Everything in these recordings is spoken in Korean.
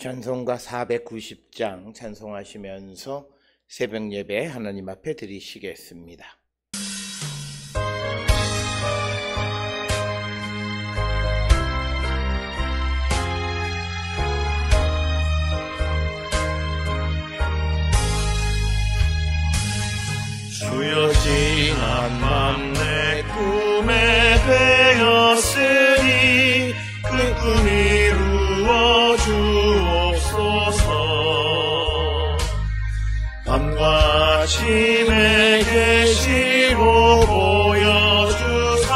찬송가 490장 찬송하시면서 새벽 예배 하나님 앞에 드리시겠습니다. 주여 지난 밤 내 꿈에 되었으니 그 꿈 이루어 주옵소서. 밤과 아침에 계시로 보여주사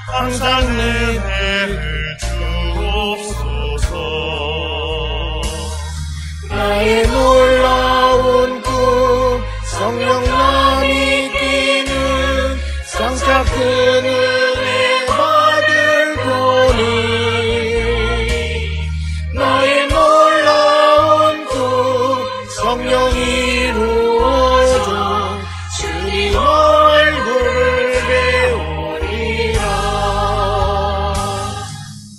항상 은혜를 주옵소서. 나의 놀라운 꿈 성령만이 끼는 장차 큰 은혜 받을 거니 나의 놀라운 꿈 성령 이루어져 주님 얼굴을 배우리라.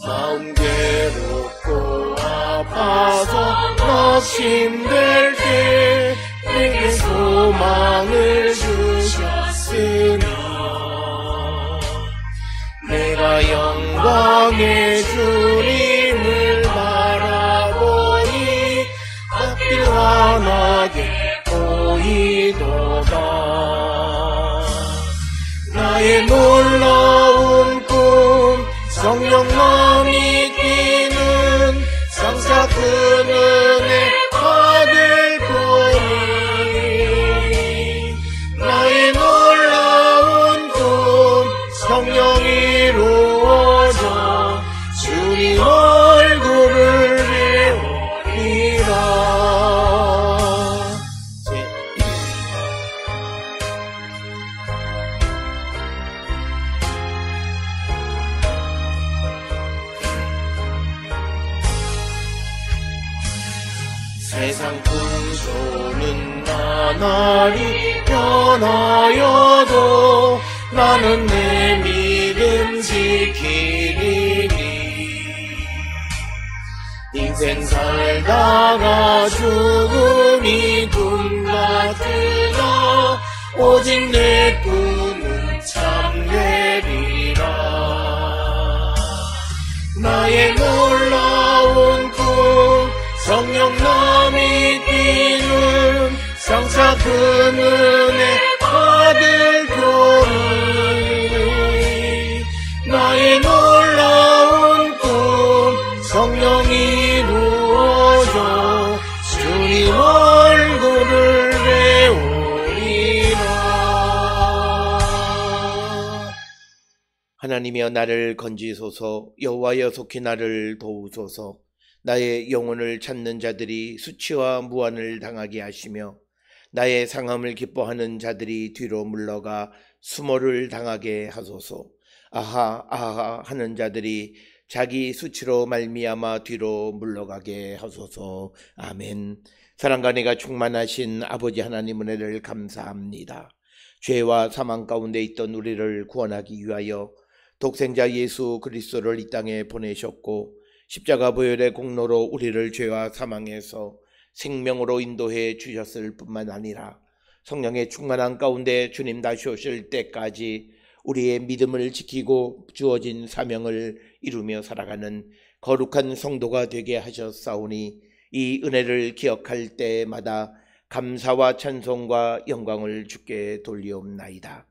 마음 괴롭고 아파서 낙심될 때 내게 소망을 주셨으며 내가 영광의 주님을 바라보니 앞길 환하게 보이도다. 나의 놀라운 꿈 성령만이 끼는 장차 큰 은혜 받을 거니 나의 놀라운 꿈 성령 이루어져 주님 얼굴을 배우리라. 세상 풍조는 나날이 변하여도 나는 내 믿음 지키리니 인생 살다가 죽음이 꿈 같으나 오직 내 꿈은 참되리라. 나의 놀라운 꿈 성령 남이 뛰는 장차 큰 은혜 받을 거니 나의 놀라운 꿈 성령 이루어져 주님 얼굴을 배우리라. 하나님이여 나를 건지소서. 여호와여 속히 나를 도우소서. 나의 영혼을 찾는 자들이 수치와 무한을 당하게 하시며 나의 상함을 기뻐하는 자들이 뒤로 물러가 수모를 당하게 하소서. 아하 아하 하는 자들이 자기 수치로 말미암아 뒤로 물러가게 하소서. 아멘. 사랑과 은혜가 충만하신 아버지 하나님 은혜를 감사합니다. 죄와 사망 가운데 있던 우리를 구원하기 위하여 독생자 예수 그리스도를 이 땅에 보내셨고 십자가 보혈의 공로로 우리를 죄와 사망에서 생명으로 인도해 주셨을 뿐만 아니라 성령의 충만한 가운데 주님 다시 오실 때까지 우리의 믿음을 지키고 주어진 사명을 이루며 살아가는 거룩한 성도가 되게 하셨사오니 이 은혜를 기억할 때마다 감사와 찬송과 영광을 주께 돌리옵나이다.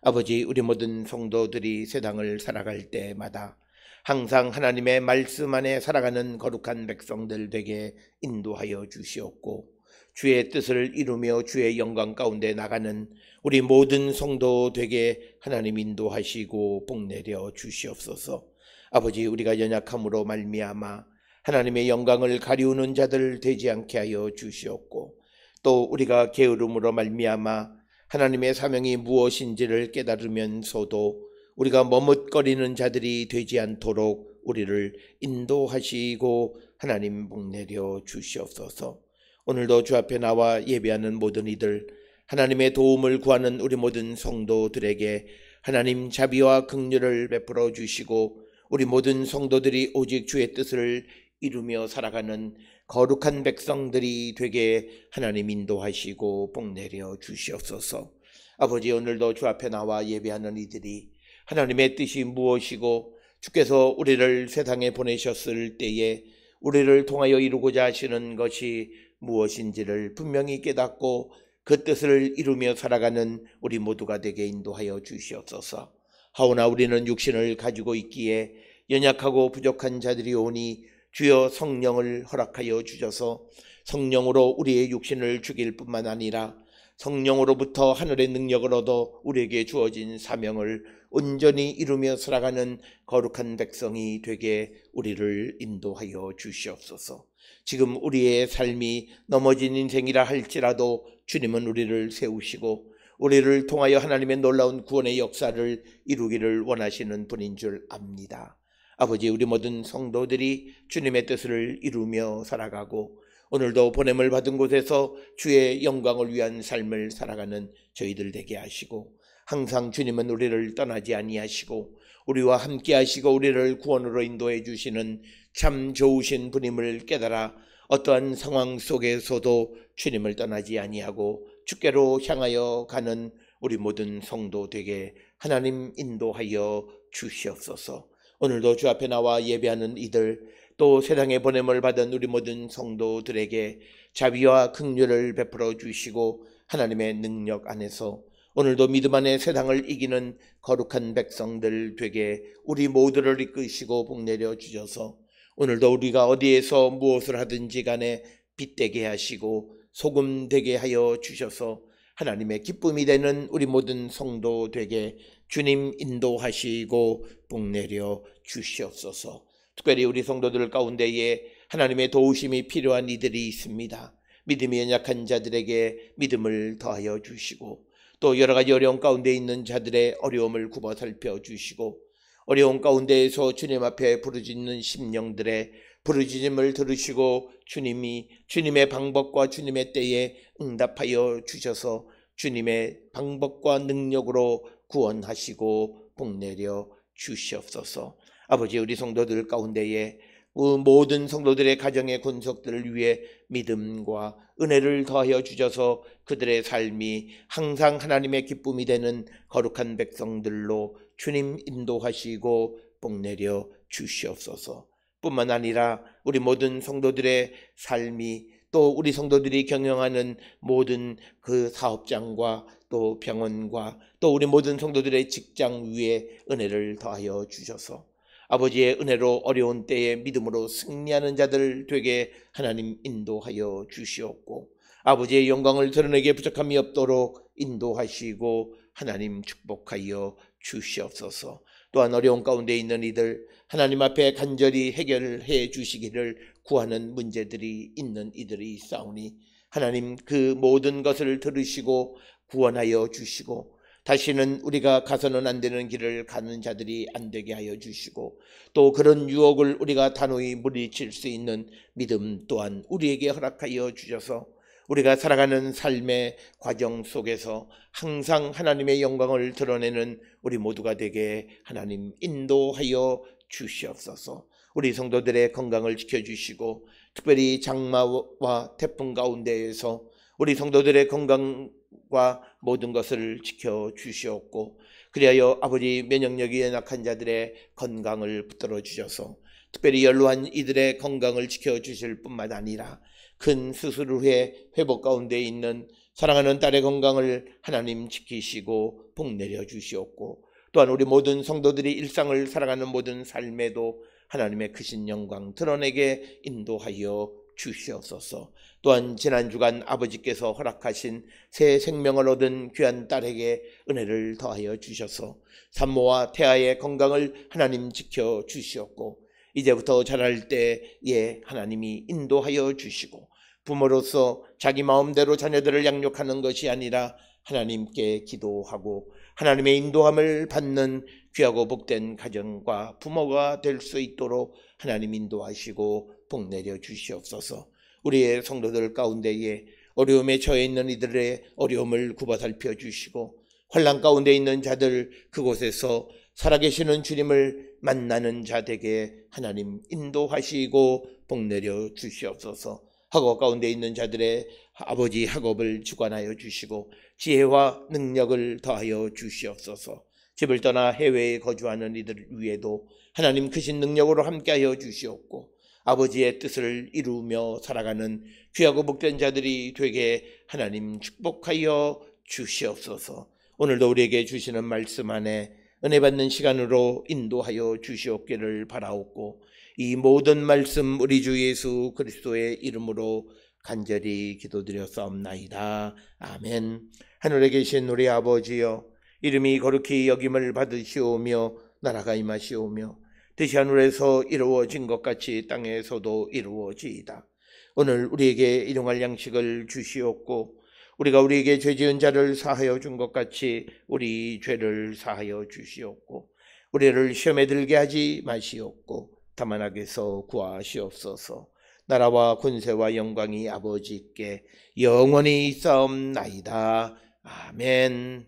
아버지, 우리 모든 성도들이 세상을 살아갈 때마다 항상 하나님의 말씀 안에 살아가는 거룩한 백성들 되게 인도하여 주시옵고 주의 뜻을 이루며 주의 영광 가운데 나가는 우리 모든 성도 되게 하나님 인도하시고 복내려 주시옵소서. 아버지, 우리가 연약함으로 말미암아 하나님의 영광을 가리우는 자들 되지 않게 하여 주시옵고 또 우리가 게으름으로 말미암아 하나님의 사명이 무엇인지를 깨달으면서도 우리가 머뭇거리는 자들이 되지 않도록 우리를 인도하시고 하나님 복내려 주시옵소서. 오늘도 주 앞에 나와 예배하는 모든 이들, 하나님의 도움을 구하는 우리 모든 성도들에게 하나님 자비와 긍휼을 베풀어 주시고 우리 모든 성도들이 오직 주의 뜻을 이루며 살아가는 거룩한 백성들이 되게 하나님 인도하시고 복내려 주시옵소서. 아버지, 오늘도 주 앞에 나와 예배하는 이들이 하나님의 뜻이 무엇이고 주께서 우리를 세상에 보내셨을 때에 우리를 통하여 이루고자 하시는 것이 무엇인지를 분명히 깨닫고 그 뜻을 이루며 살아가는 우리 모두가 되게 인도하여 주시옵소서. 하오나 우리는 육신을 가지고 있기에 연약하고 부족한 자들이 오니 주여 성령을 허락하여 주셔서 성령으로 우리의 육신을 죽일 뿐만 아니라 성령으로부터 하늘의 능력을 얻어 우리에게 주어진 사명을 온전히 이루며 살아가는 거룩한 백성이 되게 우리를 인도하여 주시옵소서. 지금 우리의 삶이 넘어진 인생이라 할지라도 주님은 우리를 세우시고 우리를 통하여 하나님의 놀라운 구원의 역사를 이루기를 원하시는 분인 줄 압니다. 아버지, 우리 모든 성도들이 주님의 뜻을 이루며 살아가고 오늘도 보냄을 받은 곳에서 주의 영광을 위한 삶을 살아가는 저희들 되게 하시고 항상 주님은 우리를 떠나지 아니하시고 우리와 함께 하시고 우리를 구원으로 인도해 주시는 참 좋으신 분임을 깨달아 어떠한 상황 속에서도 주님을 떠나지 아니하고 주께로 향하여 가는 우리 모든 성도 되게 하나님 인도하여 주시옵소서. 오늘도 주 앞에 나와 예배하는 이들 또 세상에 보냄을 받은 우리 모든 성도들에게 자비와 긍휼을 베풀어 주시고 하나님의 능력 안에서 오늘도 믿음 안에 세상을 이기는 거룩한 백성들 되게 우리 모두를 이끄시고 복내려 주셔서 오늘도 우리가 어디에서 무엇을 하든지 간에 빛되게 하시고 소금 되게 하여 주셔서 하나님의 기쁨이 되는 우리 모든 성도 되게 주님 인도하시고 복내려 주시옵소서. 특별히 우리 성도들 가운데에 하나님의 도우심이 필요한 이들이 있습니다. 믿음이 연약한 자들에게 믿음을 더하여 주시고 또 여러 가지 어려움 가운데 있는 자들의 어려움을 굽어 살펴 주시고 어려움 가운데에서 주님 앞에 부르짖는 심령들의 부르짖음을 들으시고 주님의 방법과 주님의 때에 응답하여 주셔서 주님의 방법과 능력으로 구원하시고 복내려 주시옵소서. 아버지, 우리 성도들 가운데에 모든 성도들의 가정의 권속들을 위해 믿음과 은혜를 더하여 주셔서 그들의 삶이 항상 하나님의 기쁨이 되는 거룩한 백성들로 주님 인도하시고 복내려 주시옵소서. 뿐만 아니라 우리 모든 성도들의 삶이 또 우리 성도들이 경영하는 모든 그 사업장과 또 병원과 또 우리 모든 성도들의 직장 위에 은혜를 더하여 주셔서 아버지의 은혜로 어려운 때에 믿음으로 승리하는 자들 되게 하나님 인도하여 주시옵고 아버지의 영광을 드러내게 부족함이 없도록 인도하시고 하나님 축복하여 주시옵소서. 또한 어려운 가운데 있는 이들 하나님 앞에 간절히 해결해 주시기를 구하는 문제들이 있는 이들이 있사오니 하나님 그 모든 것을 들으시고 구원하여 주시고 다시는 우리가 가서는 안 되는 길을 가는 자들이 안 되게 하여 주시고 또 그런 유혹을 우리가 단호히 물리칠 수 있는 믿음 또한 우리에게 허락하여 주셔서 우리가 살아가는 삶의 과정 속에서 항상 하나님의 영광을 드러내는 우리 모두가 되게 하나님 인도하여 주시옵소서. 우리 성도들의 건강을 지켜주시고 특별히 장마와 태풍 가운데에서 우리 성도들의 건강과 모든 것을 지켜주시옵고 그리하여 아버지 면역력이 연약한 자들의 건강을 붙들어 주셔서 특별히 연로한 이들의 건강을 지켜주실 뿐만 아니라 큰 수술 후에 회복 가운데 있는 사랑하는 딸의 건강을 하나님 지키시고 복내려 주시옵고 또한 우리 모든 성도들이 일상을 살아가는 모든 삶에도 하나님의 크신 영광 드러내게 인도하여 주시옵소서. 또한 지난 주간 아버지께서 허락하신 새 생명을 얻은 귀한 딸에게 은혜를 더하여 주셔서 산모와 태아의 건강을 하나님 지켜 주시옵고 이제부터 자랄 때에 하나님이 인도하여 주시고 부모로서 자기 마음대로 자녀들을 양육하는 것이 아니라 하나님께 기도하고 하나님의 인도함을 받는 귀하고 복된 가정과 부모가 될 수 있도록 하나님 인도하시고 복내려 주시옵소서. 우리의 성도들 가운데에 어려움에 처해 있는 이들의 어려움을 굽어 살펴 주시고 환난 가운데 있는 자들 그곳에서 살아계시는 주님을 만나는 자에게 하나님 인도하시고 복내려 주시옵소서. 학업 가운데 있는 자들의 아버지 학업을 주관하여 주시고 지혜와 능력을 더하여 주시옵소서. 집을 떠나 해외에 거주하는 이들 위에도 하나님 크신 능력으로 함께하여 주시옵고 아버지의 뜻을 이루며 살아가는 귀하고 복된 자들이 되게 하나님 축복하여 주시옵소서. 오늘도 우리에게 주시는 말씀 안에 은혜 받는 시간으로 인도하여 주시옵기를 바라옵고 이 모든 말씀 우리 주 예수 그리스도의 이름으로 간절히 기도드렸사옵나이다. 아멘. 하늘에 계신 우리 아버지여, 이름이 거룩히 여김을 받으시오며 나라가 임하시오며 뜻이 하늘에서 이루어진 것 같이 땅에서도 이루어지이다. 오늘 우리에게 일용할 양식을 주시옵고 우리가 우리에게 죄 지은 자를 사하여 준 것 같이 우리 죄를 사하여 주시옵고 우리를 시험에 들게 하지 마시옵고 다만 악에서 구하시옵소서. 나라와 권세와 영광이 아버지께 영원히 있사옵나이다. 아멘.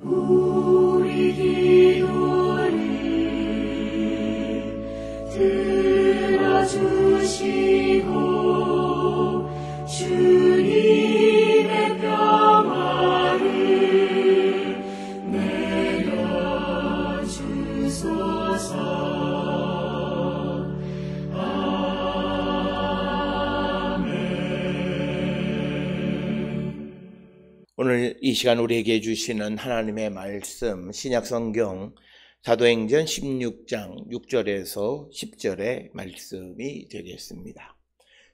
우리 기도를 들어주시고 주님의 평화를 내려주소서. 오늘 이 시간 우리에게 주시는 하나님의 말씀 신약성경 사도행전 16장 6절에서 10절의 말씀이 되겠습니다.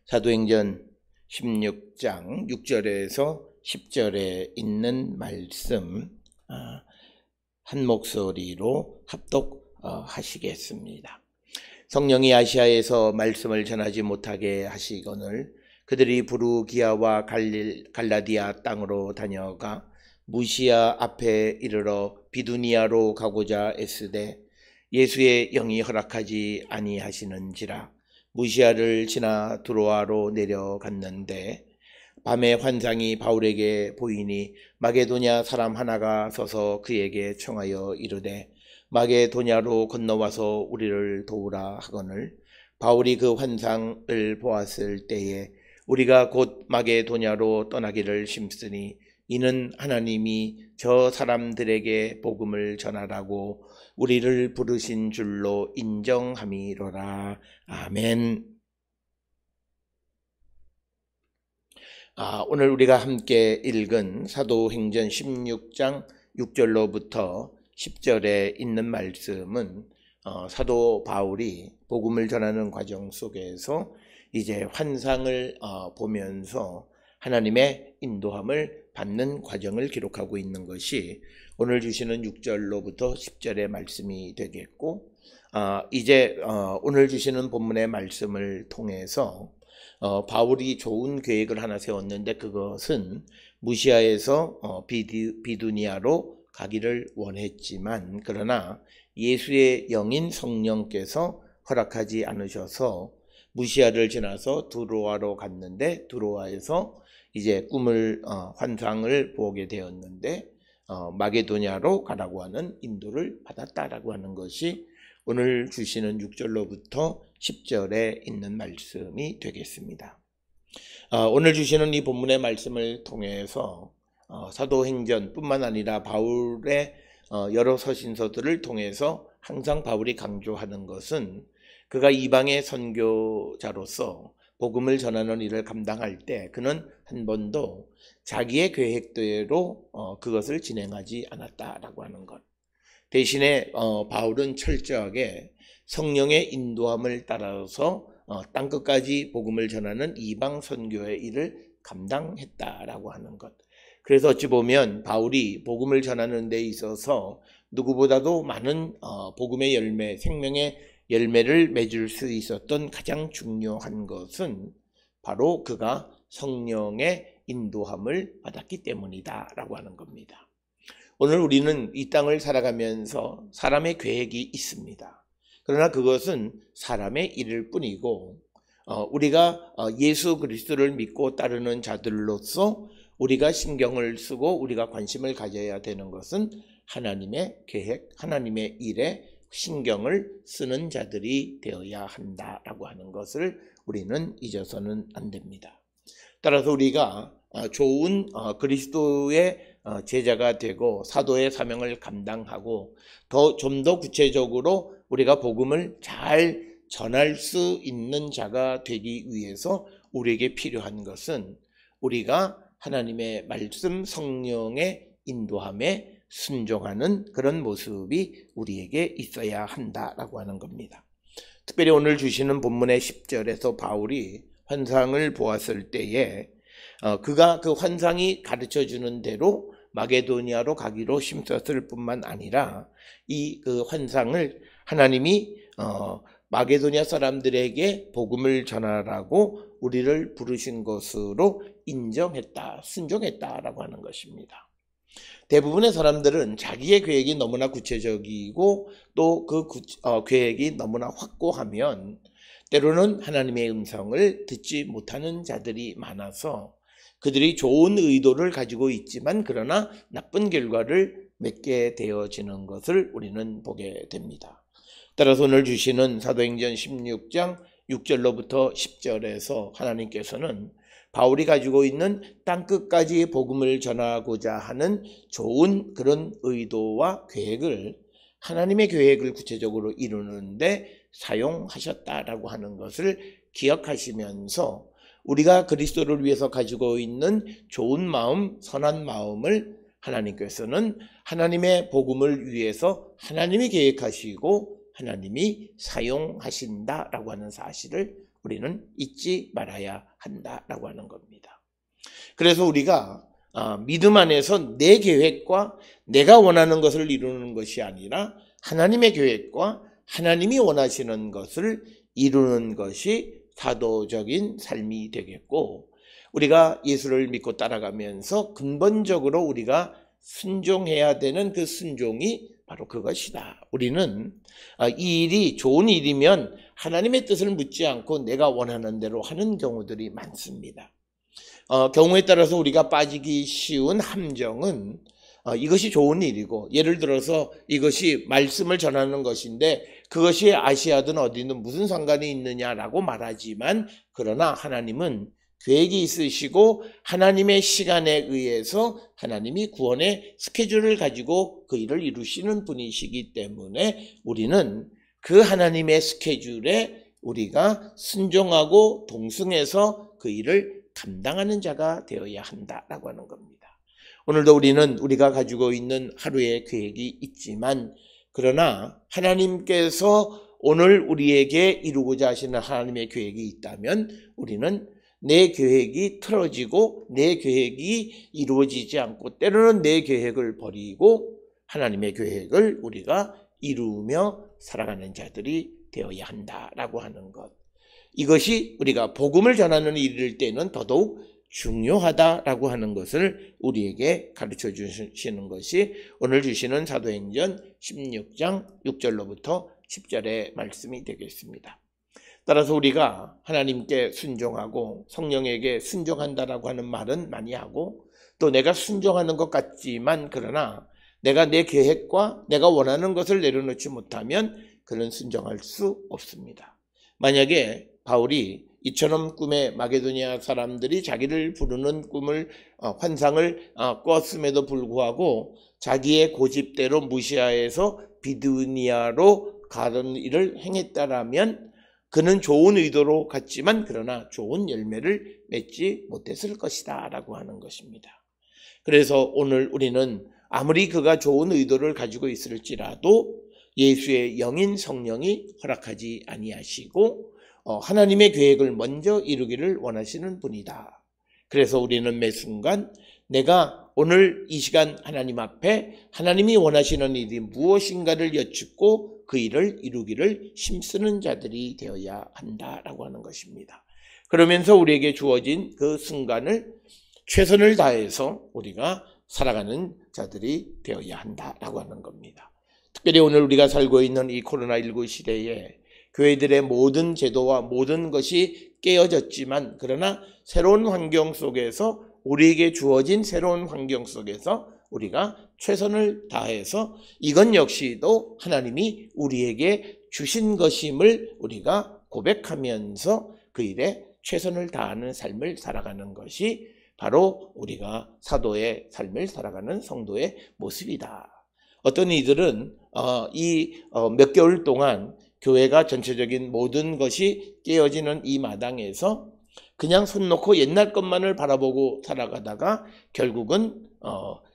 사도행전 16장 6절에서 10절에 있는 말씀 한 목소리로 합독하시겠습니다. 성령이 아시아에서 말씀을 전하지 못하게 하시거늘 그들이 부르기아와 갈라디아 땅으로 다녀가 무시아 앞에 이르러 비두니아로 가고자 애쓰되 예수의 영이 허락하지 아니하시는지라 무시아를 지나 두로아로 내려갔는데 밤에 환상이 바울에게 보이니 마게도냐 사람 하나가 서서 그에게 청하여 이르되 마게도냐로 건너와서 우리를 도우라 하거늘 바울이 그 환상을 보았을 때에 우리가 곧 마게도냐로 떠나기를 심쓰니 이는 하나님이 저 사람들에게 복음을 전하라고 우리를 부르신 줄로 인정함이로라. 아멘. 오늘 우리가 함께 읽은 사도행전 16장 6절로부터 10절에 있는 말씀은 사도 바울이 복음을 전하는 과정 속에서 이제 환상을 보면서 하나님의 인도함을 받는 과정을 기록하고 있는 것이 오늘 주시는 6절로부터 10절의 말씀이 되겠고 이제 오늘 주시는 본문의 말씀을 통해서 바울이 좋은 계획을 하나 세웠는데 그것은 무시아에서 비두니아로 가기를 원했지만 그러나 예수의 영인 성령께서 허락하지 않으셔서 무시아를 지나서 두로아로 갔는데 두로아에서 이제 환상을 보게 되었는데 마게도냐로 가라고 하는 인도를 받았다라고 하는 것이 오늘 주시는 6절로부터 10절에 있는 말씀이 되겠습니다. 오늘 주시는 이 본문의 말씀을 통해서 사도행전뿐만 아니라 바울의 여러 서신서들을 통해서 항상 바울이 강조하는 것은 그가 이방의 선교자로서 복음을 전하는 일을 감당할 때 그는 한 번도 자기의 계획대로 그것을 진행하지 않았다라고 하는 것. 대신에 바울은 철저하게 성령의 인도함을 따라서 땅끝까지 복음을 전하는 이방 선교의 일을 감당했다라고 하는 것. 그래서 어찌 보면 바울이 복음을 전하는 데 있어서 누구보다도 많은 복음의 열매, 생명의 열매를 맺을 수 있었던 가장 중요한 것은 바로 그가 성령의 인도함을 받았기 때문이다 라고 하는 겁니다. 오늘 우리는 이 땅을 살아가면서 사람의 계획이 있습니다. 그러나 그것은 사람의 일일 뿐이고 우리가 예수 그리스도를 믿고 따르는 자들로서 우리가 신경을 쓰고 우리가 관심을 가져야 되는 것은 하나님의 계획, 하나님의 일에 신경을 쓰는 자들이 되어야 한다라고 하는 것을 우리는 잊어서는 안 됩니다. 따라서 우리가 좋은 그리스도의 제자가 되고 사도의 사명을 감당하고 좀 더 구체적으로 우리가 복음을 잘 전할 수 있는 자가 되기 위해서 우리에게 필요한 것은 우리가 하나님의 말씀 성령의 인도함에 순종하는 그런 모습이 우리에게 있어야 한다라고 하는 겁니다. 특별히 오늘 주시는 본문의 10절에서 바울이 환상을 보았을 때에 그가 그 환상이 가르쳐주는 대로 마게도니아로 가기로 힘썼을 뿐만 아니라 이 그 환상을 하나님이 마게도니아 사람들에게 복음을 전하라고 우리를 부르신 것으로 인정했다, 순종했다라고 하는 것입니다. 대부분의 사람들은 자기의 계획이 너무나 구체적이고 또 그 계획이 너무나 확고하면 때로는 하나님의 음성을 듣지 못하는 자들이 많아서 그들이 좋은 의도를 가지고 있지만 그러나 나쁜 결과를 맺게 되어지는 것을 우리는 보게 됩니다. 따라서 오늘 주시는 사도행전 16장 6절로부터 10절에서 하나님께서는 바울이 가지고 있는 땅끝까지 복음을 전하고자 하는 좋은 그런 의도와 계획을 하나님의 계획을 구체적으로 이루는데 사용하셨다라고 하는 것을 기억하시면서 우리가 그리스도를 위해서 가지고 있는 좋은 마음, 선한 마음을 하나님께서는 하나님의 복음을 위해서 하나님이 계획하시고 하나님이 사용하신다라고 하는 사실을 우리는 잊지 말아야 한다라고 하는 겁니다. 그래서 우리가 믿음 안에서 내 계획과 내가 원하는 것을 이루는 것이 아니라 하나님의 계획과 하나님이 원하시는 것을 이루는 것이 사도적인 삶이 되겠고 우리가 예수를 믿고 따라가면서 근본적으로 우리가 순종해야 되는 그 순종이 바로 그것이다. 우리는 이 일이 좋은 일이면 하나님의 뜻을 묻지 않고 내가 원하는 대로 하는 경우들이 많습니다. 경우에 따라서 우리가 빠지기 쉬운 함정은 이것이 좋은 일이고 예를 들어서 이것이 말씀을 전하는 것인데 그것이 아시아든 어디든 무슨 상관이 있느냐라고 말하지만 그러나 하나님은 계획이 있으시고 하나님의 시간에 의해서 하나님이 구원의 스케줄을 가지고 그 일을 이루시는 분이시기 때문에 우리는 그 하나님의 스케줄에 우리가 순종하고 동승해서 그 일을 감당하는 자가 되어야 한다라고 하는 겁니다. 오늘도 우리는 우리가 가지고 있는 하루의 계획이 있지만 그러나 하나님께서 오늘 우리에게 이루고자 하시는 하나님의 계획이 있다면 우리는 내 계획이 틀어지고 내 계획이 이루어지지 않고 때로는 내 계획을 버리고 하나님의 계획을 우리가 이루며 살아가는 자들이 되어야 한다라고 하는 것. 이것이 우리가 복음을 전하는 일일 때는 더더욱 중요하다라고 하는 것을 우리에게 가르쳐 주시는 것이 오늘 주시는 사도행전 16장 6절로부터 10절의 말씀이 되겠습니다. 따라서 우리가 하나님께 순종하고 성령에게 순종한다라고 하는 말은 많이 하고 또 내가 순종하는 것 같지만 그러나 내가 내 계획과 내가 원하는 것을 내려놓지 못하면 그는 순종할 수 없습니다. 만약에 바울이 이처럼 꿈에 마게도니아 사람들이 자기를 부르는 꿈을 환상을 꿨음에도 불구하고 자기의 고집대로 무시하여서 비두니아로 가는 일을 행했다라면 그는 좋은 의도로 갔지만 그러나 좋은 열매를 맺지 못했을 것이다 라고 하는 것입니다. 그래서 오늘 우리는 아무리 그가 좋은 의도를 가지고 있을지라도 예수의 영인 성령이 허락하지 아니하시고 하나님의 계획을 먼저 이루기를 원하시는 분이다. 그래서 우리는 매 순간 내가 오늘 이 시간 하나님 앞에 하나님이 원하시는 일이 무엇인가를 여쭙고 그 일을 이루기를 힘쓰는 자들이 되어야 한다라고 하는 것입니다. 그러면서 우리에게 주어진 그 순간을 최선을 다해서 우리가 살아가는 자들이 되어야 한다라고 하는 겁니다. 특별히 오늘 우리가 살고 있는 이 코로나19 시대에 교회들의 모든 제도와 모든 것이 깨어졌지만 그러나 새로운 환경 속에서 우리에게 주어진 새로운 환경 속에서 우리가 최선을 다해서 이건 역시도 하나님이 우리에게 주신 것임을 우리가 고백하면서 그 일에 최선을 다하는 삶을 살아가는 것이 바로 우리가 사도의 삶을 살아가는 성도의 모습이다. 어떤 이들은 몇 개월 동안 교회가 전체적인 모든 것이 깨어지는 이 마당에서 그냥 손 놓고 옛날 것만을 바라보고 살아가다가 결국은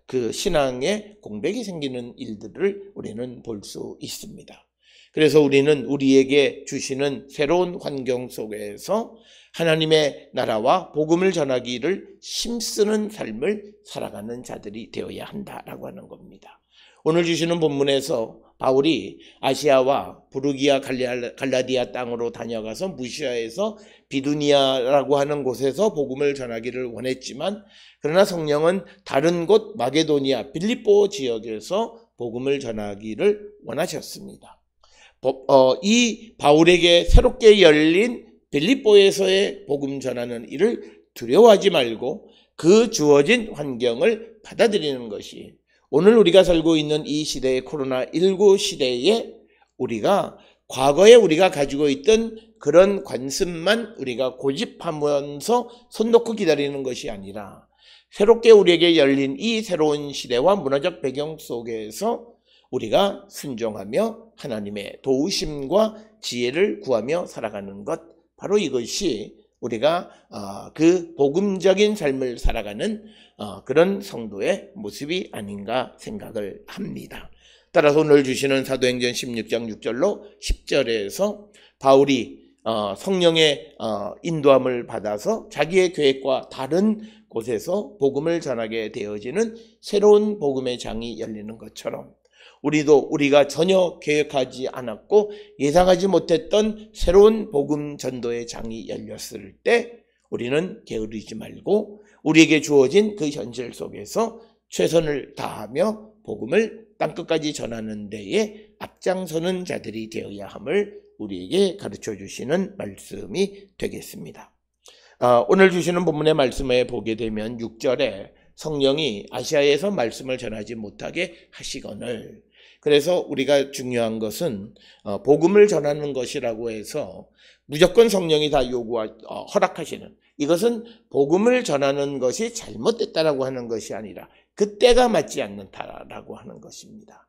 그 신앙에 공백이 생기는 일들을 우리는 볼 수 있습니다. 그래서 우리는 우리에게 주시는 새로운 환경 속에서 하나님의 나라와 복음을 전하기를 힘쓰는 삶을 살아가는 자들이 되어야 한다라고 하는 겁니다. 오늘 주시는 본문에서 바울이 아시아와 부르기아 갈라디아 땅으로 다녀가서 무시아에서 비두니아라고 하는 곳에서 복음을 전하기를 원했지만 그러나 성령은 다른 곳 마게도니아 빌립보 지역에서 복음을 전하기를 원하셨습니다. 이 바울에게 새롭게 열린 빌립보에서의 복음 전하는 일을 두려워하지 말고 그 주어진 환경을 받아들이는 것이 오늘 우리가 살고 있는 이 시대의 코로나19 시대에 우리가 과거에 우리가 가지고 있던 그런 관습만 우리가 고집하면서 손 놓고 기다리는 것이 아니라 새롭게 우리에게 열린 이 새로운 시대와 문화적 배경 속에서 우리가 순종하며 하나님의 도우심과 지혜를 구하며 살아가는 것, 바로 이것이 우리가 그 복음적인 삶을 살아가는 그런 성도의 모습이 아닌가 생각을 합니다. 따라서 오늘 주시는 사도행전 16장 6절로 10절에서 바울이 성령의 인도함을 받아서 자기의 계획과 다른 곳에서 복음을 전하게 되어지는 새로운 복음의 장이 열리는 것처럼 우리도 우리가 전혀 계획하지 않았고 예상하지 못했던 새로운 복음 전도의 장이 열렸을 때 우리는 게으르지 말고 우리에게 주어진 그 현실 속에서 최선을 다하며 복음을 땅끝까지 전하는 데에 앞장서는 자들이 되어야 함을 우리에게 가르쳐 주시는 말씀이 되겠습니다. 오늘 주시는 본문의 말씀에 보게 되면 6절에 성령이 아시아에서 말씀을 전하지 못하게 하시거늘, 그래서 우리가 중요한 것은 복음을 전하는 것이라고 해서 무조건 성령이 다 허락하시는, 이것은 복음을 전하는 것이 잘못됐다라고 하는 것이 아니라 그때가 맞지 않는다라고 하는 것입니다.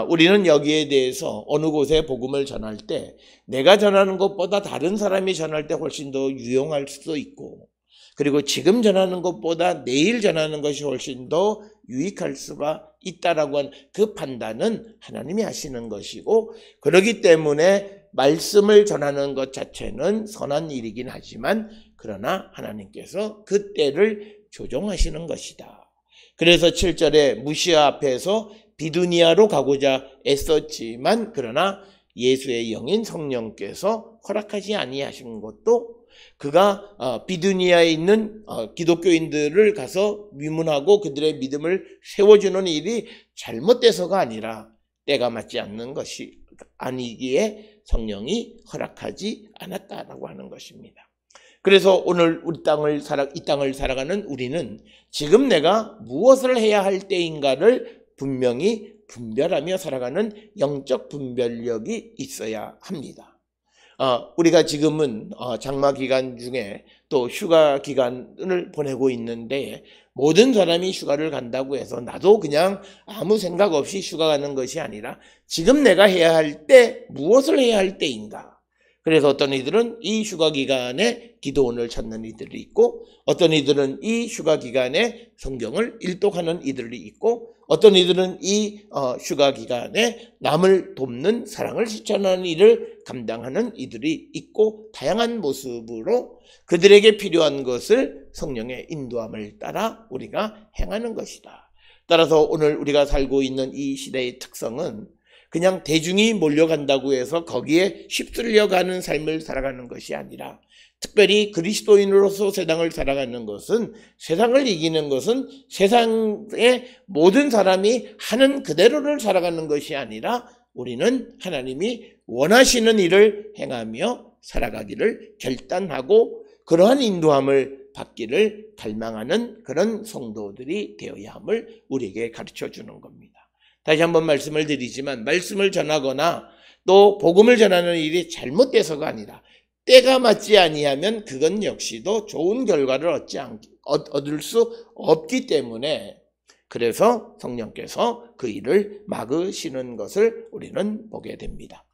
우리는 여기에 대해서 어느 곳에 복음을 전할 때 내가 전하는 것보다 다른 사람이 전할 때 훨씬 더 유용할 수도 있고, 그리고 지금 전하는 것보다 내일 전하는 것이 훨씬 더 유익할 수가 있다라고 하는 그 판단은 하나님이 하시는 것이고, 그렇기 때문에 말씀을 전하는 것 자체는 선한 일이긴 하지만 그러나 하나님께서 그 때를 조정하시는 것이다. 그래서 7절에 무시아 앞에서 비두니아로 가고자 애썼지만 그러나 예수의 영인 성령께서 허락하지 아니하신 것도 그가 비두니아에 있는 기독교인들을 가서 위문하고 그들의 믿음을 세워주는 일이 잘못돼서가 아니라 때가 맞지 않는 것이 아니기에 성령이 허락하지 않았다라고 하는 것입니다. 그래서 오늘 이 땅을 살아가는 우리는 지금 내가 무엇을 해야 할 때인가를 분명히 분별하며 살아가는 영적 분별력이 있어야 합니다. 우리가 지금은 장마 기간 중에 또 휴가 기간을 보내고 있는데 모든 사람이 휴가를 간다고 해서 나도 그냥 아무 생각 없이 휴가 가는 것이 아니라 지금 내가 해야 할 때 무엇을 해야 할 때인가. 그래서 어떤 이들은 이 휴가 기간에 기도원을 찾는 이들이 있고, 어떤 이들은 이 휴가 기간에 성경을 일독하는 이들이 있고, 어떤 이들은 이 휴가 기간에 남을 돕는 사랑을 실천하는 일을 감당하는 이들이 있고, 다양한 모습으로 그들에게 필요한 것을 성령의 인도함을 따라 우리가 행하는 것이다. 따라서 오늘 우리가 살고 있는 이 시대의 특성은 그냥 대중이 몰려간다고 해서 거기에 휩쓸려가는 삶을 살아가는 것이 아니라, 특별히 그리스도인으로서 세상을 살아가는 것은, 세상을 이기는 것은 세상의 모든 사람이 하는 그대로를 살아가는 것이 아니라 우리는 하나님이 원하시는 일을 행하며 살아가기를 결단하고 그러한 인도함을 받기를 갈망하는 그런 성도들이 되어야 함을 우리에게 가르쳐 주는 겁니다. 다시 한번 말씀을 드리지만 말씀을 전하거나 또 복음을 전하는 일이 잘못돼서가 아니라 때가 맞지 아니하면 그건 역시도 좋은 결과를 얻을 수 없기 때문에 그래서 성령께서 그 일을 막으시는 것을 우리는 보게 됩니다.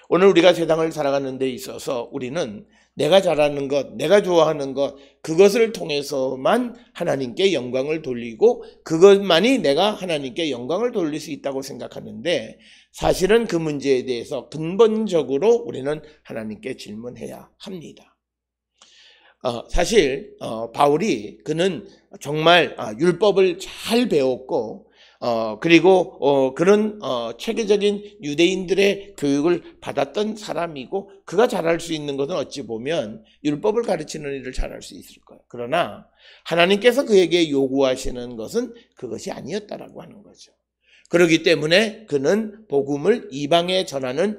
오늘 우리가 세상을 살아가는 데 있어서 우리는 내가 잘하는 것, 내가 좋아하는 것, 그것을 통해서만 하나님께 영광을 돌리고 그것만이 내가 하나님께 영광을 돌릴 수 있다고 생각하는데 사실은 그 문제에 대해서 근본적으로 우리는 하나님께 질문해야 합니다. 사실 바울이 그는 정말 율법을 잘 배웠고 그리고 그런 체계적인 유대인들의 교육을 받았던 사람이고 그가 잘할 수 있는 것은 어찌 보면 율법을 가르치는 일을 잘할 수 있을 거예요. 그러나 하나님께서 그에게 요구하시는 것은 그것이 아니었다라고 하는 거죠. 그렇기 때문에 그는 복음을 이방에 전하는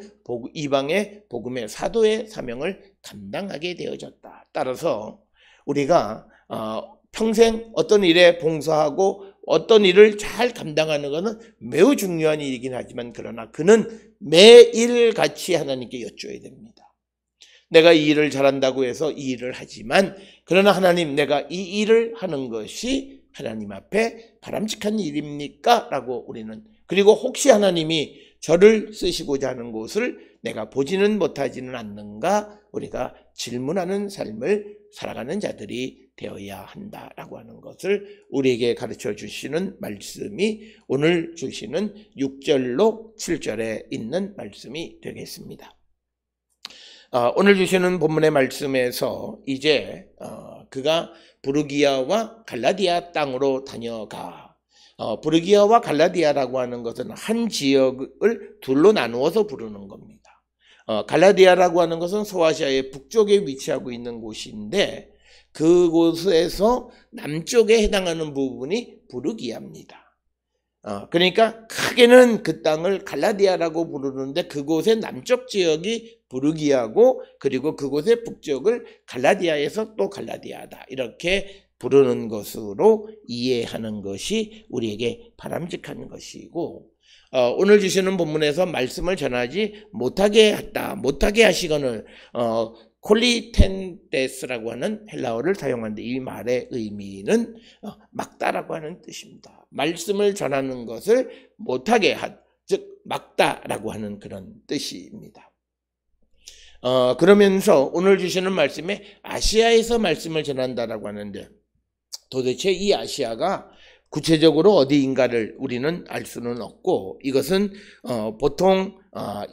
이방의 복음의 사도의 사명을 감당하게 되어졌다. 따라서 우리가 평생 어떤 일에 봉사하고 어떤 일을 잘 감당하는 것은 매우 중요한 일이긴 하지만 그러나 그는 매일 같이 하나님께 여쭈어야 됩니다. 내가 이 일을 잘한다고 해서 이 일을 하지만 그러나 하나님 내가 이 일을 하는 것이 하나님 앞에 바람직한 일입니까? 라고 우리는 그리고 혹시 하나님이 저를 쓰시고자 하는 곳을 내가 보지는 못하지는 않는가? 우리가 질문하는 삶을 살아가는 자들이 되어야 한다라고 하는 것을 우리에게 가르쳐 주시는 말씀이 오늘 주시는 6절로 7절에 있는 말씀이 되겠습니다. 오늘 주시는 본문의 말씀에서 이제 그가 부르기아와 갈라디아 땅으로 다녀가 부르기아와 갈라디아라고 하는 것은 한 지역을 둘로 나누어서 부르는 겁니다. 갈라디아라고 하는 것은 소아시아의 북쪽에 위치하고 있는 곳인데 그곳에서 남쪽에 해당하는 부분이 부르기아입니다. 그러니까 크게는 그 땅을 갈라디아라고 부르는데 그곳의 남쪽 지역이 부르기아고 그리고 그곳의 북쪽을 갈라디아에서 또 갈라디아다 이렇게 부르는 것으로 이해하는 것이 우리에게 바람직한 것이고 오늘 주시는 본문에서 말씀을 전하지 못하게 했다. 못하게 하시거늘 콜리텐데스라고 하는 헬라어를 사용하는데 이 말의 의미는 막다라고 하는 뜻입니다. 말씀을 전하는 것을 못하게 즉 막다라고 하는 그런 뜻입니다. 그러면서 오늘 주시는 말씀에 아시아에서 말씀을 전한다라고 하는데 도대체 이 아시아가 구체적으로 어디인가를 우리는 알 수는 없고 이것은 보통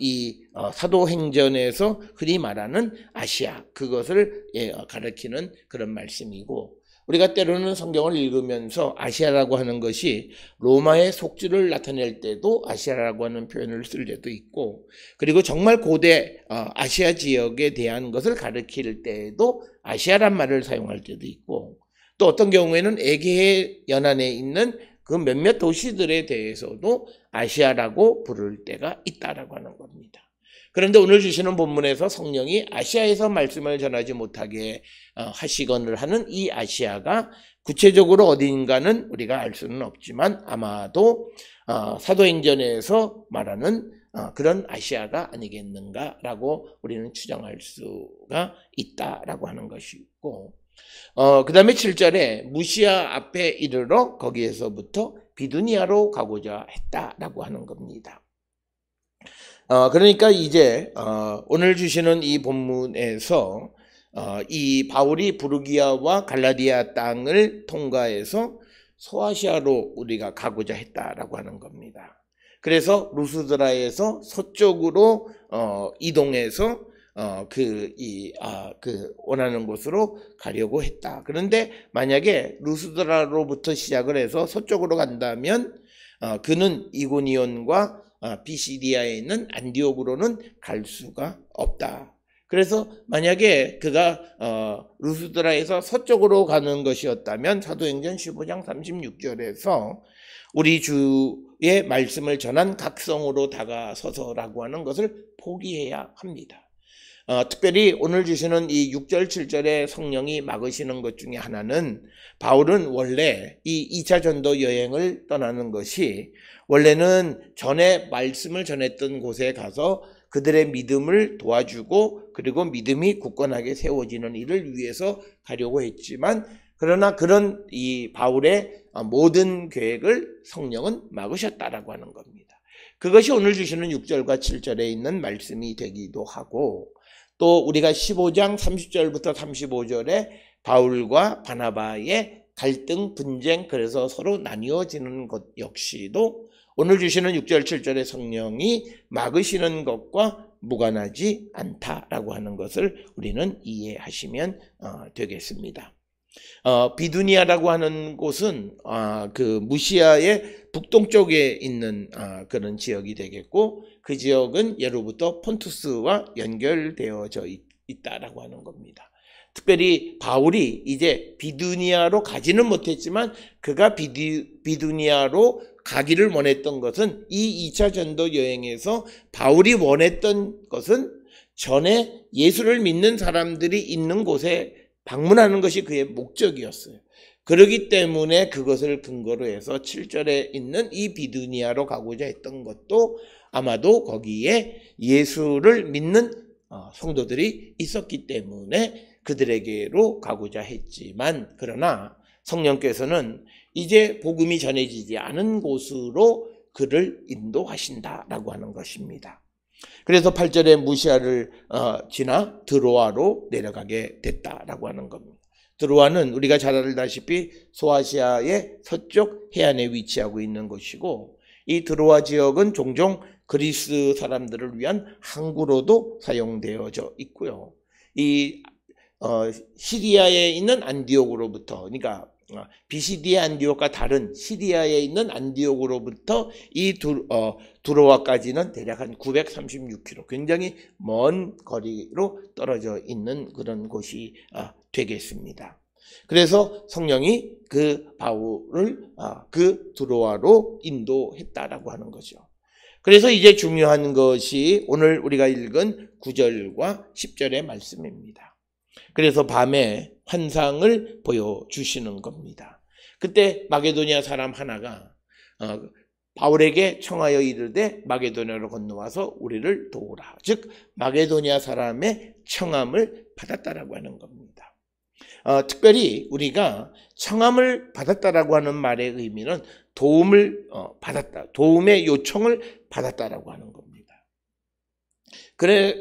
이 사도행전에서 흔히 말하는 아시아 그것을 가리키는 그런 말씀이고 우리가 때로는 성경을 읽으면서 아시아라고 하는 것이 로마의 속주를 나타낼 때도 아시아라고 하는 표현을 쓸 때도 있고 그리고 정말 고대 아시아 지역에 대한 것을 가리킬 때에도 아시아란 말을 사용할 때도 있고 또 어떤 경우에는 에게해 연안에 있는 그 몇몇 도시들에 대해서도 아시아라고 부를 때가 있다라고 하는 겁니다. 그런데 오늘 주시는 본문에서 성령이 아시아에서 말씀을 전하지 못하게 하시거늘 하는 이 아시아가 구체적으로 어딘가는 우리가 알 수는 없지만 아마도 사도행전에서 말하는 그런 아시아가 아니겠는가라고 우리는 추정할 수가 있다라고 하는 것이고 그 다음에 7절에 무시아 앞에 이르러 거기에서부터 비두니아로 가고자 했다라고 하는 겁니다. 그러니까 이제 오늘 주시는 이 본문에서 이 바울이 부르기아와 갈라디아 땅을 통과해서 소아시아로 우리가 가고자 했다라고 하는 겁니다. 그래서 루스드라에서 서쪽으로 이동해서 원하는 곳으로 가려고 했다. 그런데 만약에 루스드라로부터 시작을 해서 서쪽으로 간다면 그는 이고니온과 비시디아에 있는 안디옥으로는 갈 수가 없다. 그래서 만약에 그가 루스드라에서 서쪽으로 가는 것이었다면 사도행전 15장 36절에서 우리 주의 말씀을 전한 각성으로 다가서서라고 하는 것을 포기해야 합니다. 특별히 오늘 주시는 이 6절, 7절의 성령이 막으시는 것 중에 하나는 바울은 원래 이 2차 전도 여행을 떠나는 것이 원래는 전에 말씀을 전했던 곳에 가서 그들의 믿음을 도와주고 그리고 믿음이 굳건하게 세워지는 일을 위해서 가려고 했지만 그러나 그런 이 바울의 모든 계획을 성령은 막으셨다라고 하는 겁니다. 그것이 오늘 주시는 6절과 7절에 있는 말씀이 되기도 하고 또 우리가 15장 30절부터 35절에 바울과 바나바의 갈등, 분쟁, 그래서 서로 나뉘어지는 것 역시도 오늘 주시는 6절, 7절의 성령이 막으시는 것과 무관하지 않다라고 하는 것을 우리는 이해하시면 되겠습니다. 비두니아라고 하는 곳은 그 무시아의 북동쪽에 있는 그런 지역이 되겠고 그 지역은 예로부터 폰투스와 연결되어져 있다라고 하는 겁니다. 특별히 바울이 이제 비두니아로 가지는 못했지만 그가 비두니아로 가기를 원했던 것은 이 2차 전도 여행에서 바울이 원했던 것은 전에 예수를 믿는 사람들이 있는 곳에 방문하는 것이 그의 목적이었어요. 그렇기 때문에 그것을 근거로 해서 7절에 있는 이 비두니아로 가고자 했던 것도 아마도 거기에 예수를 믿는 성도들이 있었기 때문에 그들에게로 가고자 했지만 그러나 성령께서는 이제 복음이 전해지지 않은 곳으로 그를 인도하신다라고 하는 것입니다. 그래서 8절에 무시아를 지나 드로아로 내려가게 됐다라고 하는 겁니다. 드로아는 우리가 잘 알다시피 소아시아의 서쪽 해안에 위치하고 있는 곳이고 이 드로아 지역은 종종 그리스 사람들을 위한 항구로도 사용되어져 있고요. 이 시리아에 있는 안디옥으로부터 그러니까 비시디아 안디옥과 다른 시리아에 있는 안디옥으로부터 이 두로아까지는 대략 한 936km 굉장히 먼 거리로 떨어져 있는 그런 곳이 되겠습니다. 그래서 성령이 그 바울을 그 두로아로 인도했다라고 하는 거죠. 그래서 이제 중요한 것이 오늘 우리가 읽은 9절과 10절의 말씀입니다. 그래서 밤에 환상을 보여주시는 겁니다. 그때 마게도니아 사람 하나가 바울에게 청하여 이르되 마게도니아로 건너와서 우리를 도우라. 즉 마게도니아 사람의 청함을 받았다라고 하는 겁니다. 특별히 우리가 청함을 받았다라고 하는 말의 의미는 도움을 받았다, 도움의 요청을 받았다라고 하는 겁니다. 그래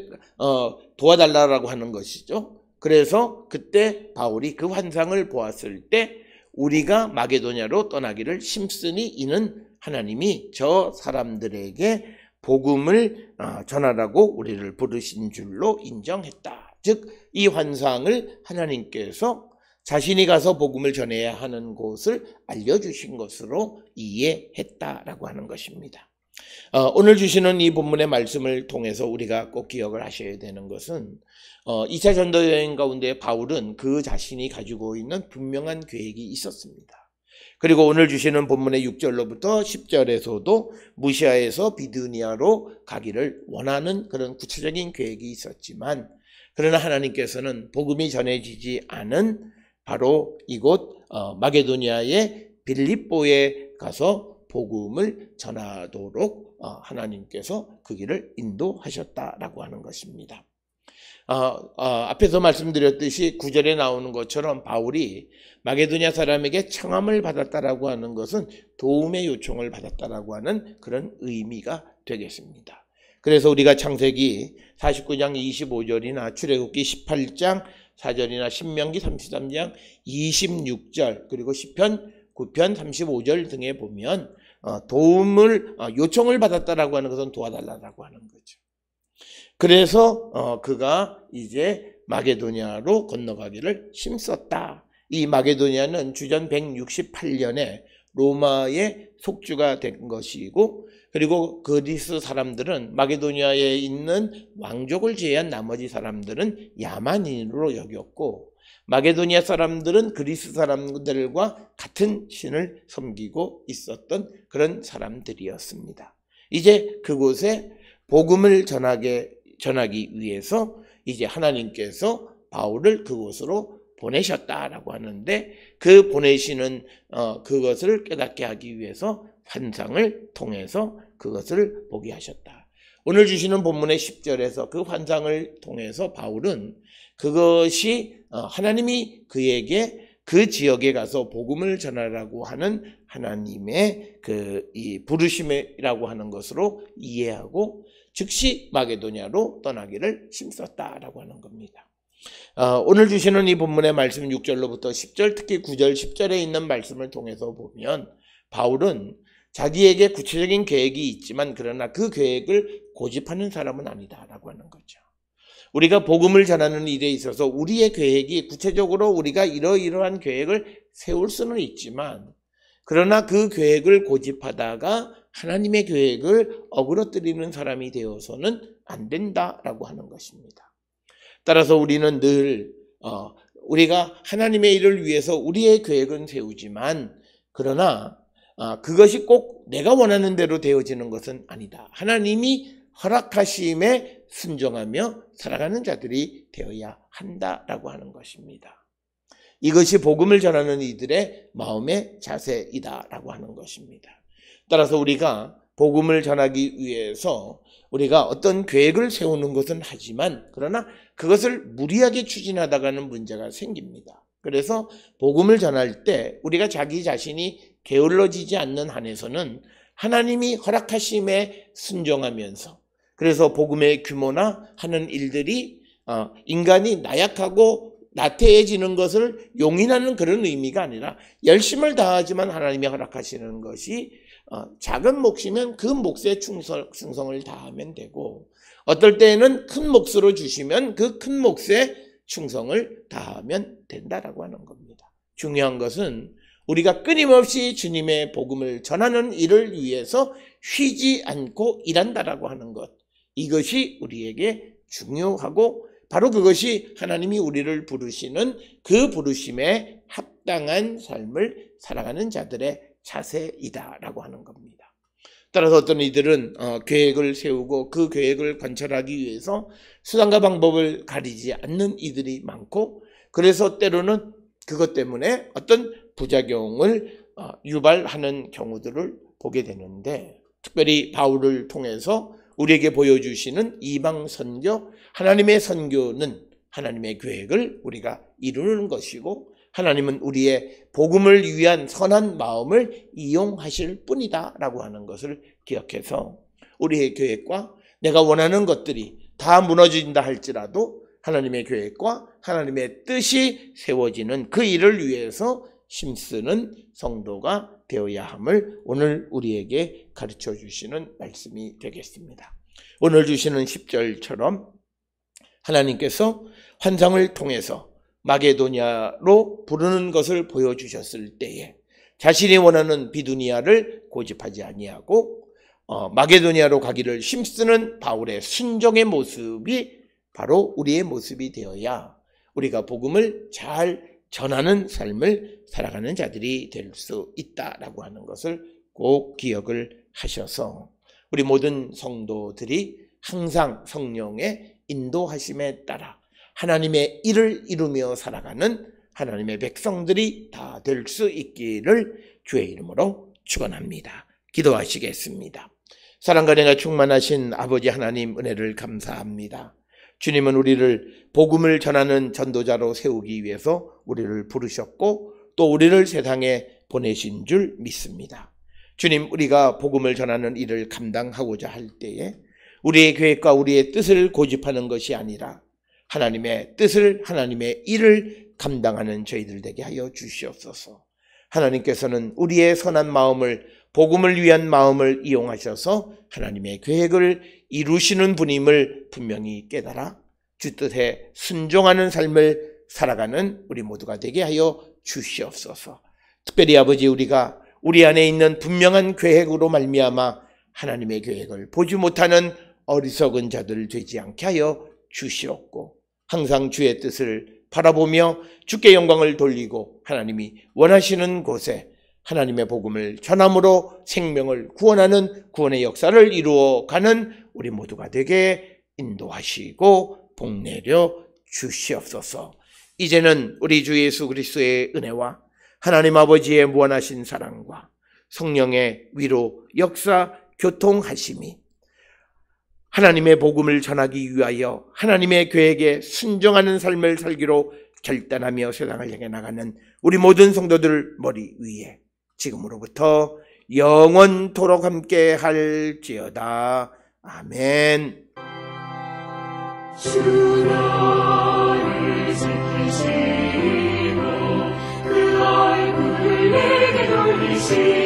도와달라고 하는 것이죠. 그래서 그때 바울이 그 환상을 보았을 때 우리가 마게도냐로 떠나기를 심쓰니 이는 하나님이 저 사람들에게 복음을 전하라고 우리를 부르신 줄로 인정했다. 즉 이 환상을 하나님께서 자신이 가서 복음을 전해야 하는 곳을 알려주신 것으로 이해했다라고 하는 것입니다. 오늘 주시는 이 본문의 말씀을 통해서 우리가 꼭 기억을 하셔야 되는 것은 2차 전도 여행 가운데 바울은 그 자신이 가지고 있는 분명한 계획이 있었습니다. 그리고 오늘 주시는 본문의 6절로부터 10절에서도 무시아에서 비두니아로 가기를 원하는 그런 구체적인 계획이 있었지만 그러나 하나님께서는 복음이 전해지지 않은 바로 이곳 마게도니아의 빌립보에 가서 복음을 전하도록 하나님께서 그 길을 인도하셨다라고 하는 것입니다. 앞에서 말씀드렸듯이 9절에 나오는 것처럼 바울이 마게도니아 사람에게 청함을 받았다라고 하는 것은 도움의 요청을 받았다라고 하는 그런 의미가 되겠습니다. 그래서 우리가 창세기 49장 25절이나 출애굽기 18장 4절이나 신명기 33장 26절 그리고 시편 9편 35절 등에 보면 도움을 요청을 받았다라고 하는 것은 도와달라고 하는 거죠. 그래서 그가 이제 마게도니아로 건너가기를 힘썼다. 이 마게도니아는 주전 168년에 로마의 속주가 된 것이고 그리고 그리스 사람들은 마게도니아에 있는 왕족을 제외한 나머지 사람들은 야만인으로 여겼고 마게도니아 사람들은 그리스 사람들과 같은 신을 섬기고 있었던 그런 사람들이었습니다. 이제 그곳에 복음을 전하기 위해서 이제 하나님께서 바울을 그곳으로 보내셨다라고 하는데, 그 보내시는 그것을 깨닫게 하기 위해서 환상을 통해서 그것을 보게 하셨다. 오늘 주시는 본문의 10절에서 그 환상을 통해서 바울은 그것이 하나님이 그에게 그 지역에 가서 복음을 전하라고 하는 하나님의 이 부르심이라고 하는 것으로 이해하고 즉시 마게도냐로 떠나기를 힘썼다라고 하는 겁니다. 오늘 주시는 이 본문의 말씀 6절로부터 10절, 특히 9절, 10절에 있는 말씀을 통해서 보면 바울은 자기에게 구체적인 계획이 있지만 그러나 그 계획을 고집하는 사람은 아니다라고 하는 거죠. 우리가 복음을 전하는 일에 있어서 우리의 계획이 구체적으로 우리가 이러이러한 계획을 세울 수는 있지만 그러나 그 계획을 고집하다가 하나님의 계획을 어그러뜨리는 사람이 되어서는 안 된다라고 하는 것입니다. 따라서 우리는 늘 우리가 하나님의 일을 위해서 우리의 계획은 세우지만 그러나 그것이 꼭 내가 원하는 대로 되어지는 것은 아니다. 하나님이 허락하심에 순종하며 살아가는 자들이 되어야 한다라고 하는 것입니다. 이것이 복음을 전하는 이들의 마음의 자세이다라고 하는 것입니다. 따라서 우리가 복음을 전하기 위해서 우리가 어떤 계획을 세우는 것은 하지만 그러나 그것을 무리하게 추진하다가는 문제가 생깁니다. 그래서 복음을 전할 때 우리가 자기 자신이 게을러지지 않는 한에서는 하나님이 허락하심에 순종하면서, 그래서 복음의 규모나 하는 일들이 인간이 나약하고 나태해지는 것을 용인하는 그런 의미가 아니라 열심을 다하지만 하나님이 허락하시는 것이 작은 몫이면 그 몫에 충성을 다하면 되고, 어떨 때에는 큰 몫으로 주시면 그 큰 몫에 충성을 다하면 된다라고 하는 겁니다. 중요한 것은 우리가 끊임없이 주님의 복음을 전하는 일을 위해서 쉬지 않고 일한다라고 하는 것, 이것이 우리에게 중요하고 바로 그것이 하나님이 우리를 부르시는 그 부르심에 합당한 삶을 살아가는 자들의 자세이다라고 하는 겁니다. 따라서 어떤 이들은 계획을 세우고 그 계획을 관철하기 위해서 수단과 방법을 가리지 않는 이들이 많고, 그래서 때로는 그것 때문에 어떤 부작용을 유발하는 경우들을 보게 되는데, 특별히 바울을 통해서 우리에게 보여주시는 이방 선교, 하나님의 선교는 하나님의 계획을 우리가 이루는 것이고 하나님은 우리의 복음을 위한 선한 마음을 이용하실 뿐이다 라고 하는 것을 기억해서 우리의 계획과 내가 원하는 것들이 다 무너진다 할지라도 하나님의 계획과 하나님의 뜻이 세워지는 그 일을 위해서 힘쓰는 성도가 되어야 함을 오늘 우리에게 가르쳐 주시는 말씀이 되겠습니다. 오늘 주시는 10절처럼 하나님께서 환상을 통해서 마게도냐로 부르는 것을 보여주셨을 때에 자신이 원하는 비두니아를 고집하지 아니하고 마게도냐로 가기를 힘쓰는 바울의 순종의 모습이 바로 우리의 모습이 되어야 우리가 복음을 잘 전하는 삶을 살아가는 자들이 될 수 있다라고 하는 것을 꼭 기억을 하셔서 우리 모든 성도들이 항상 성령의 인도하심에 따라 하나님의 일을 이루며 살아가는 하나님의 백성들이 다 될 수 있기를 주의 이름으로 축원합니다. 기도하시겠습니다. 사랑과 은혜가 충만하신 아버지 하나님, 은혜를 감사합니다. 주님은 우리를 복음을 전하는 전도자로 세우기 위해서 우리를 부르셨고 또 우리를 세상에 보내신 줄 믿습니다. 주님, 우리가 복음을 전하는 일을 감당하고자 할 때에 우리의 계획과 우리의 뜻을 고집하는 것이 아니라 하나님의 뜻을, 하나님의 일을 감당하는 저희들 되게 하여 주시옵소서. 하나님께서는 우리의 선한 마음을, 복음을 위한 마음을 이용하셔서 하나님의 계획을 이루시는 분임을 분명히 깨달아 주 뜻에 순종하는 삶을 살아가는 우리 모두가 되게 하여 주시옵소서. 특별히 아버지, 우리가 우리 안에 있는 분명한 계획으로 말미암아 하나님의 계획을 보지 못하는 어리석은 자들 되지 않게 하여 주시옵고 항상 주의 뜻을 바라보며 주께 영광을 돌리고 하나님이 원하시는 곳에 하나님의 복음을 전함으로 생명을 구원하는 구원의 역사를 이루어가는 우리 모두가 되게 인도하시고 복내려 주시옵소서. 이제는 우리 주 예수 그리스도의 은혜와 하나님 아버지의 무한하신 사랑과 성령의 위로 역사 교통하심이 하나님의 복음을 전하기 위하여 하나님의 계획에 순종하는 삶을 살기로 결단하며 세상을 향해 나가는 우리 모든 성도들 머리 위에 지금으로부터 영원토록 함께 할지어다. 아멘. 주 나를 지키시고 그 얼굴을 내게 돌리시고